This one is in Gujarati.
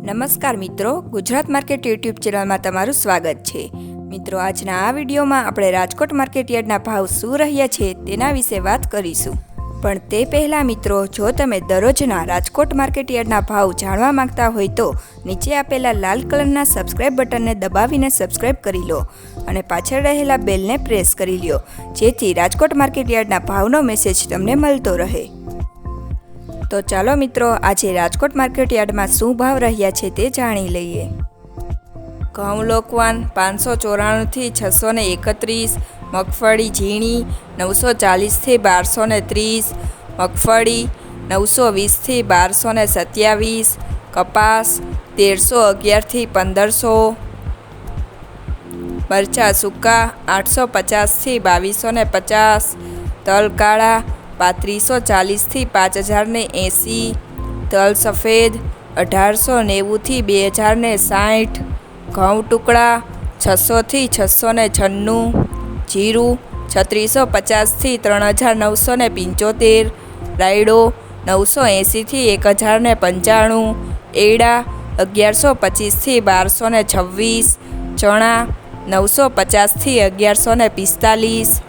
નમસ્કાર મિત્રો, ગુજરાત માર્કેટ યુટ્યુબ ચેનલમાં તમારું સ્વાગત છે। મિત્રો, આજના આ વિડીયોમાં આપણે રાજકોટ માર્કેટ યાર્ડના ભાવ શું રહ્યા છે તેના વિશે વાત કરીશું। પણ તે પહેલાં મિત્રો, જો તમે દરરોજના રાજકોટ માર્કેટ યાર્ડના ભાવ જાણવા માંગતા હોય તો નીચે આપેલા લાલ કલરના સબસ્ક્રાઇબ બટનને દબાવીને સબસ્ક્રાઇબ કરી લો અને પાછળ રહેલા બેલને પ્રેસ કરી લો, જેથી રાજકોટ માર્કેટ યાર્ડના ભાવનો મેસેજ તમને મળતો રહે। તો ચાલો મિત્રો, આજે રાજકોટ માર્કેટ યાર્ડમાં શું ભાવ રહ્યા છે તે જાણી લઈએ। ઘઉં લોકવાન 594 થી 631, મગફળી ઝીણી 940 થી 1230, મગફળી 920 થી 1227, કપાસ 1311 થી 1500, મરચાં સૂકા 850 થી 2250, તલ કાળા 3540 થી 5080, તલ સફેદ 1890 થી 2060, ઘઉં ટુકડા 600 થી 696, જીરું 3650 થી 3975, રાયડો 980 થી 1095, એડા 1125 થી 1226, ચણા 950 થી 1145,